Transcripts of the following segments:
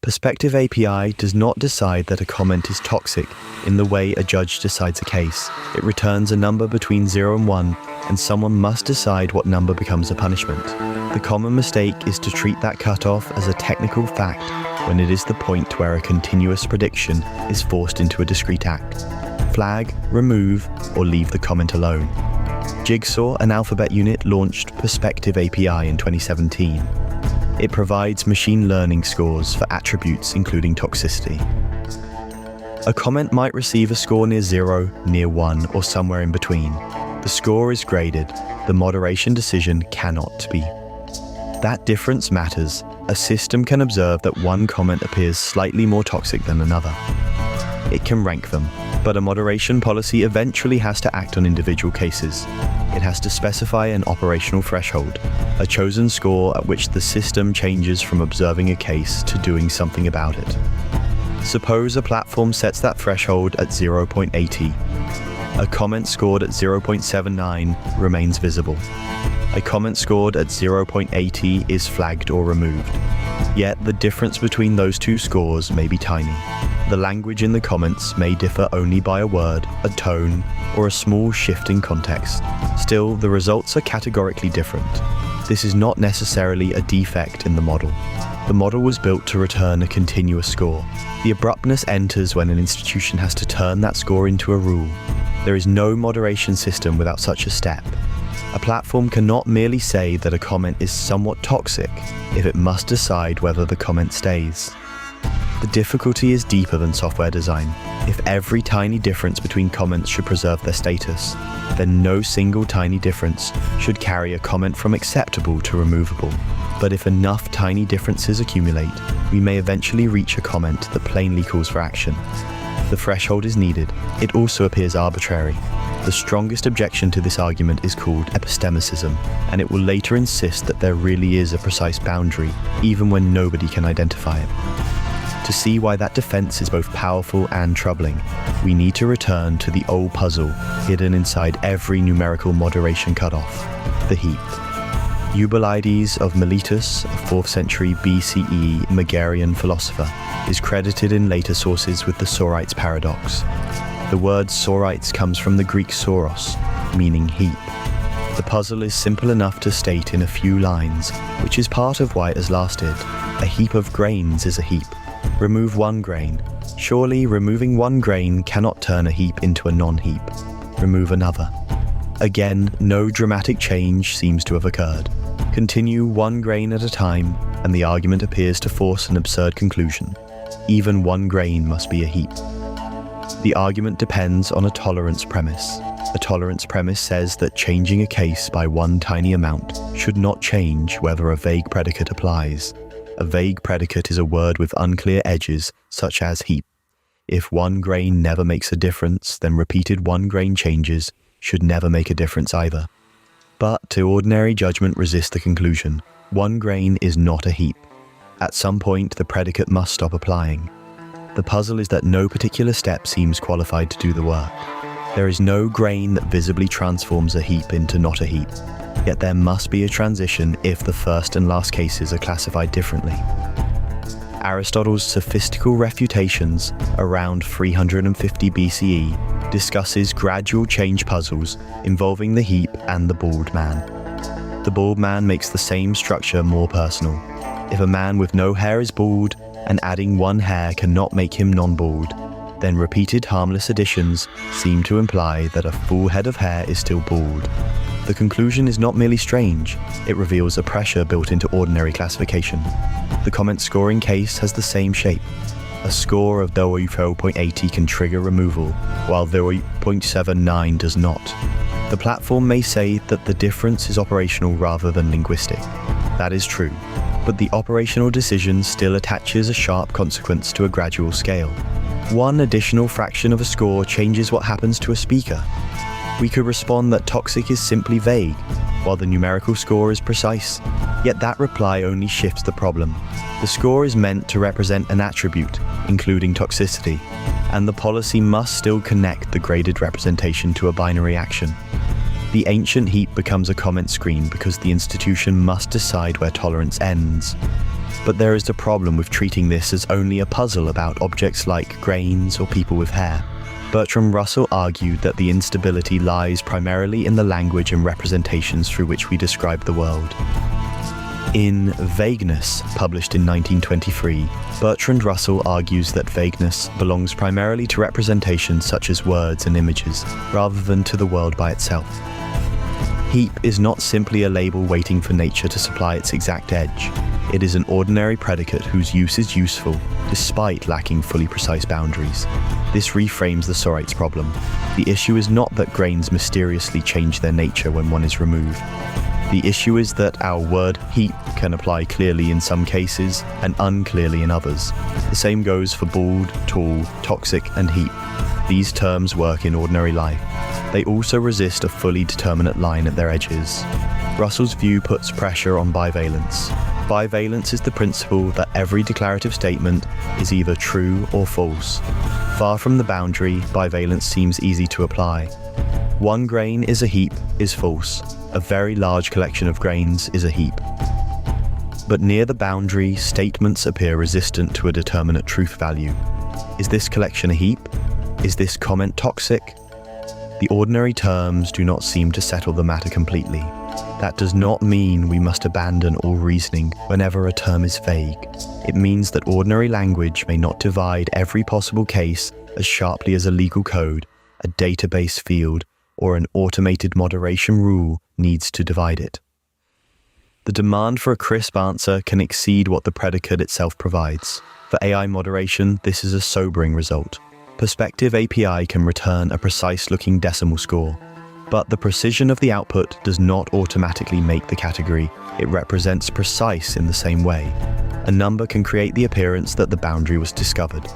Perspective API does not decide that a comment is toxic in the way a judge decides a case. It returns a number between 0 and 1, and someone must decide what number becomes a punishment. The common mistake is to treat that cutoff as a technical fact when it is the point where a continuous prediction is forced into a discrete act. Flag, remove, or leave the comment alone. Jigsaw, an Alphabet unit, launched Perspective API in 2017. It provides machine learning scores for attributes including toxicity. A comment might receive a score near 0, near 1, or somewhere in between. The score is graded. The moderation decision cannot be. That difference matters. A system can observe that one comment appears slightly more toxic than another. It can rank them, but a moderation policy eventually has to act on individual cases. It has to specify an operational threshold, a chosen score at which the system changes from observing a case to doing something about it. Suppose a platform sets that threshold at 0.80. A comment scored at 0.79 remains visible. A comment scored at 0.80 is flagged or removed. Yet the difference between those two scores may be tiny. The language in the comments may differ only by a word, a tone, or a small shift in context. Still, the results are categorically different. This is not necessarily a defect in the model. The model was built to return a continuous score. The abruptness enters when an institution has to turn that score into a rule. There is no moderation system without such a step. A platform cannot merely say that a comment is somewhat toxic if it must decide whether the comment stays. The difficulty is deeper than software design. If every tiny difference between comments should preserve their status, then no single tiny difference should carry a comment from acceptable to removable. But if enough tiny differences accumulate, we may eventually reach a comment that plainly calls for action. The threshold is needed. It also appears arbitrary. The strongest objection to this argument is called Epistemicism, and it will later insist that there really is a precise boundary, even when nobody can identify it. To see why that defense is both powerful and troubling, we need to return to the old puzzle hidden inside every numerical moderation cutoff, the heap. Eubulides of Miletus, a 4th century BCE Megarian philosopher, is credited in later sources with the Sorites paradox. The word Sorites comes from the Greek soros, meaning heap. The puzzle is simple enough to state in a few lines, which is part of why it has lasted. A heap of grains is a heap. Remove one grain. Surely removing one grain cannot turn a heap into a non-heap. Remove another. Again, no dramatic change seems to have occurred. Continue one grain at a time, and the argument appears to force an absurd conclusion. Even one grain must be a heap. The argument depends on a tolerance premise. A tolerance premise says that changing a case by one tiny amount should not change whether a vague predicate applies. A vague predicate is a word with unclear edges, such as heap. If one grain never makes a difference, then repeated one grain changes should never make a difference either. But to ordinary judgment resist the conclusion. One grain is not a heap. At some point, the predicate must stop applying. The puzzle is that no particular step seems qualified to do the work. There is no grain that visibly transforms a heap into not a heap. Yet there must be a transition if the first and last cases are classified differently. Aristotle's Sophistical Refutations, around 350 BCE, discusses gradual change puzzles involving the heap and the bald man. The bald man makes the same structure more personal. If a man with no hair is bald, and adding one hair cannot make him non-bald, then repeated harmless additions seem to imply that a full head of hair is still bald. The conclusion is not merely strange, it reveals a pressure built into ordinary classification. The comment scoring case has the same shape. A score of 0.80 can trigger removal, while 0.79 does not. The platform may say that the difference is operational rather than linguistic. That is true, but the operational decision still attaches a sharp consequence to a gradual scale. One additional fraction of a score changes what happens to a speaker. We could respond that toxic is simply vague, while the numerical score is precise, yet that reply only shifts the problem. The score is meant to represent an attribute, including toxicity, and the policy must still connect the graded representation to a binary action. The ancient heap becomes a comment screen because the institution must decide where tolerance ends. But there is a problem with treating this as only a puzzle about objects like grains or people with hair. Bertrand Russell argued that the instability lies primarily in the language and representations through which we describe the world. In Vagueness, published in 1923, Bertrand Russell argues that vagueness belongs primarily to representations such as words and images, rather than to the world by itself. Heap is not simply a label waiting for nature to supply its exact edge. It is an ordinary predicate whose use is useful, despite lacking fully precise boundaries. This reframes the Sorites problem. The issue is not that grains mysteriously change their nature when one is removed. The issue is that our word heap can apply clearly in some cases and unclearly in others. The same goes for bald, tall, toxic, and heap. These terms work in ordinary life. They also resist a fully determinate line at their edges. Russell's view puts pressure on bivalence. Bivalence is the principle that every declarative statement is either true or false. Far from the boundary, bivalence seems easy to apply. One grain is a heap is false. A very large collection of grains is a heap. But near the boundary, statements appear resistant to a determinate truth value. Is this collection a heap? Is this comment toxic? The ordinary terms do not seem to settle the matter completely. That does not mean we must abandon all reasoning whenever a term is vague. It means that ordinary language may not divide every possible case as sharply as a legal code, a database field, or an automated moderation rule needs to divide it. The demand for a crisp answer can exceed what the predicate itself provides. For AI moderation, this is a sobering result. Perspective API can return a precise-looking decimal score, but the precision of the output does not automatically make the category. It represents precise in the same way. A number can create the appearance that the boundary was discovered.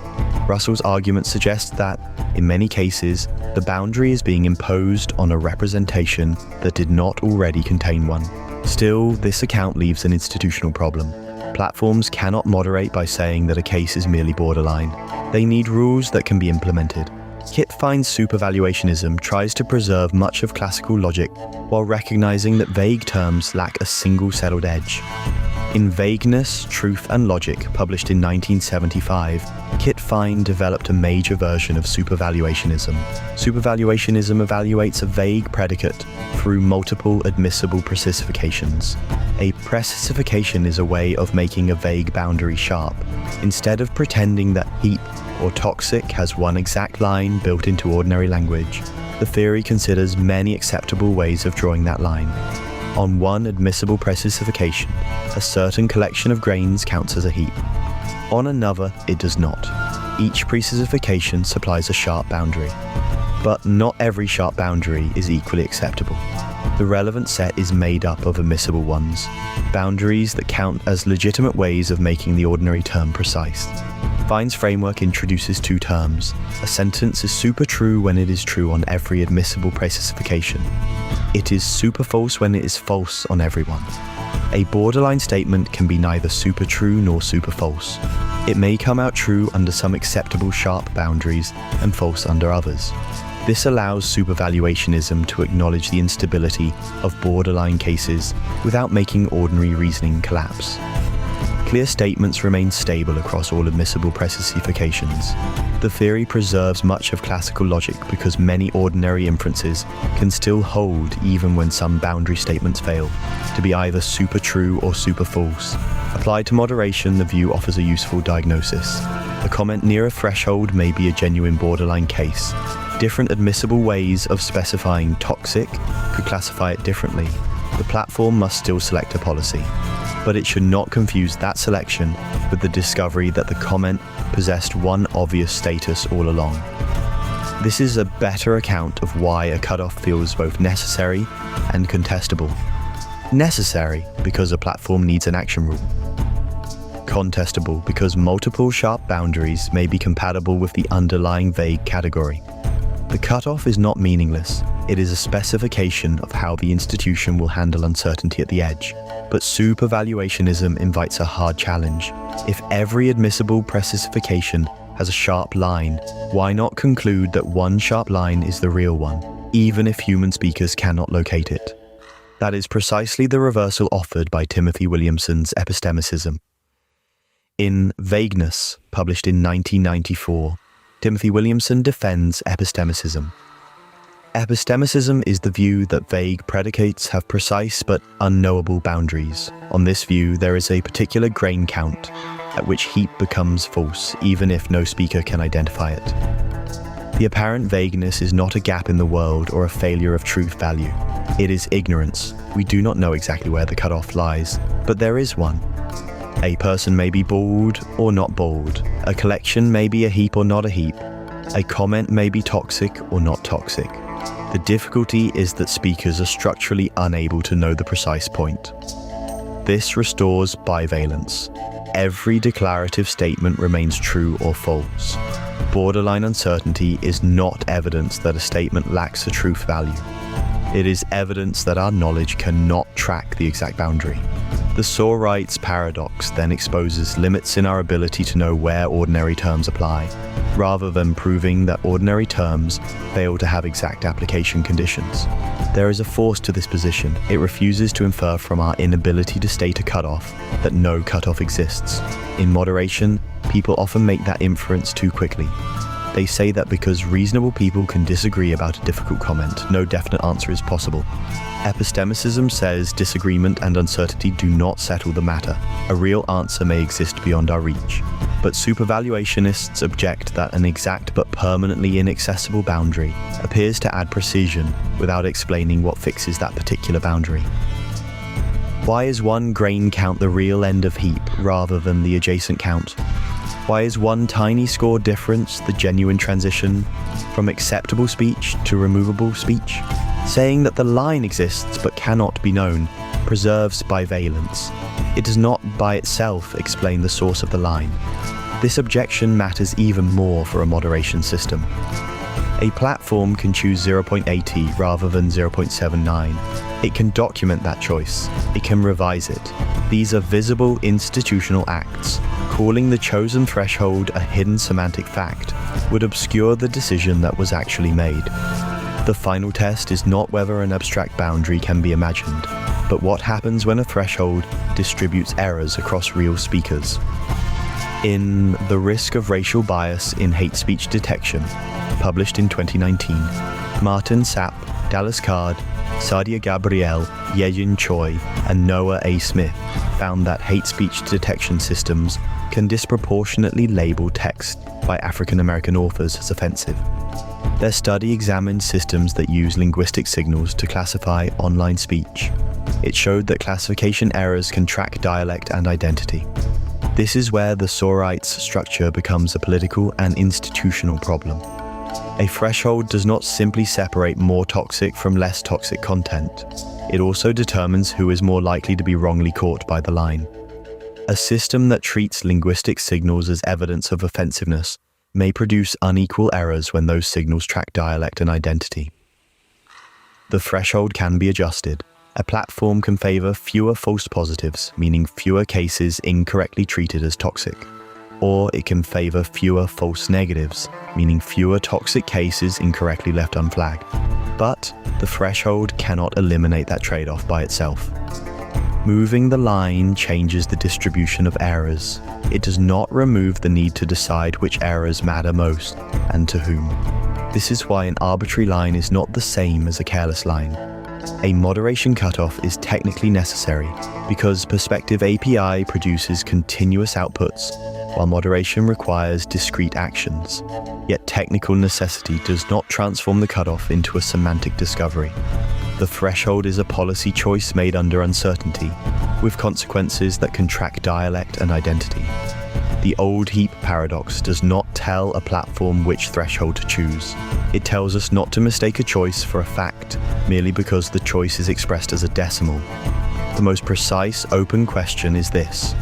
Russell's argument suggests that, in many cases, the boundary is being imposed on a representation that did not already contain one. Still, this account leaves an institutional problem. Platforms cannot moderate by saying that a case is merely borderline. They need rules that can be implemented. Kit finds supervaluationism tries to preserve much of classical logic while recognizing that vague terms lack a single settled edge. In Vagueness, Truth and Logic, published in 1975, Kit Fine developed a major version of supervaluationism. Supervaluationism evaluates a vague predicate through multiple admissible precisifications. A precisification is a way of making a vague boundary sharp. Instead of pretending that heap or toxic has one exact line built into ordinary language, the theory considers many acceptable ways of drawing that line. On one admissible precisification, a certain collection of grains counts as a heap. On another, it does not. Each precisification supplies a sharp boundary. But not every sharp boundary is equally acceptable. The relevant set is made up of admissible ones, boundaries that count as legitimate ways of making the ordinary term precise. Fine's framework introduces two terms. A sentence is super true when it is true on every admissible precisification. It is super false when it is false on everyone. A borderline statement can be neither super true nor super false. It may come out true under some acceptable sharp boundaries and false under others. This allows supervaluationism to acknowledge the instability of borderline cases without making ordinary reasoning collapse. Clear statements remain stable across all admissible precisifications. The theory preserves much of classical logic because many ordinary inferences can still hold even when some boundary statements fail, to be either super true or super false. Applied to moderation, the view offers a useful diagnosis. A comment near a threshold may be a genuine borderline case. Different admissible ways of specifying toxic could classify it differently. The platform must still select a policy, but it should not confuse that selection with the discovery that the comment possessed one obvious status all along. This is a better account of why a cutoff feels both necessary and contestable. Necessary because a platform needs an action rule. Contestable because multiple sharp boundaries may be compatible with the underlying vague category. The cutoff is not meaningless. It is a specification of how the institution will handle uncertainty at the edge. But supervaluationism invites a hard challenge. If every admissible precisification has a sharp line, why not conclude that one sharp line is the real one, even if human speakers cannot locate it? That is precisely the reversal offered by Timothy Williamson's Epistemicism. In Vagueness, published in 1994, Timothy Williamson defends epistemicism. Epistemicism is the view that vague predicates have precise but unknowable boundaries. On this view, there is a particular grain count at which heap becomes false, even if no speaker can identify it. The apparent vagueness is not a gap in the world or a failure of truth value. It is ignorance. We do not know exactly where the cutoff lies, but there is one. A person may be bald or not bald. A collection may be a heap or not a heap. A comment may be toxic or not toxic. The difficulty is that speakers are structurally unable to know the precise point. This restores bivalence. Every declarative statement remains true or false. Borderline uncertainty is not evidence that a statement lacks a truth value. It is evidence that our knowledge cannot track the exact boundary. The Sorites paradox then exposes limits in our ability to know where ordinary terms apply, rather than proving that ordinary terms fail to have exact application conditions. There is a force to this position. It refuses to infer from our inability to state a cutoff that no cutoff exists. In moderation, people often make that inference too quickly. They say that because reasonable people can disagree about a difficult comment, no definite answer is possible. Epistemicism says disagreement and uncertainty do not settle the matter. A real answer may exist beyond our reach. But supervaluationists object that an exact but permanently inaccessible boundary appears to add precision without explaining what fixes that particular boundary. Why is one grain count the real end of heap rather than the adjacent count? Why is one tiny score difference the genuine transition from acceptable speech to removable speech? Saying that the line exists but cannot be known preserves bivalence. It does not by itself explain the source of the line. This objection matters even more for a moderation system. A platform can choose 0.80 rather than 0.79. It can document that choice. It can revise it. These are visible institutional acts. Calling the chosen threshold a hidden semantic fact would obscure the decision that was actually made. The final test is not whether an abstract boundary can be imagined, but what happens when a threshold distributes errors across real speakers. In The Risk of Racial Bias in Hate Speech Detection, published in 2019, Martin Sapp, Dallas Card, Sadia Gabrielle, Yejin Choi, and Noah A. Smith found that hate speech detection systems can disproportionately label text by African American authors as offensive. Their study examined systems that use linguistic signals to classify online speech. It showed that classification errors can track dialect and identity. This is where the Sorites structure becomes a political and institutional problem. A threshold does not simply separate more toxic from less toxic content. It also determines who is more likely to be wrongly caught by the line. A system that treats linguistic signals as evidence of offensiveness may produce unequal errors when those signals track dialect and identity. The threshold can be adjusted. A platform can favor fewer false positives, meaning fewer cases incorrectly treated as toxic. Or it can favor fewer false negatives, meaning fewer toxic cases incorrectly left unflagged. But the threshold cannot eliminate that trade-off by itself. Moving the line changes the distribution of errors. It does not remove the need to decide which errors matter most and to whom. This is why an arbitrary line is not the same as a careless line. A moderation cutoff is technically necessary because Perspective API produces continuous outputs, while moderation requires discrete actions. Yet technical necessity does not transform the cutoff into a semantic discovery. The threshold is a policy choice made under uncertainty, with consequences that can track dialect and identity. The old heap paradox does not tell a platform which threshold to choose. It tells us not to mistake a choice for a fact merely because the choice is expressed as a decimal. The most precise open question is this: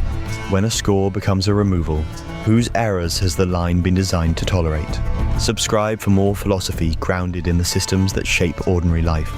when a score becomes a removal, whose errors has the line been designed to tolerate? Subscribe for more philosophy grounded in the systems that shape ordinary life.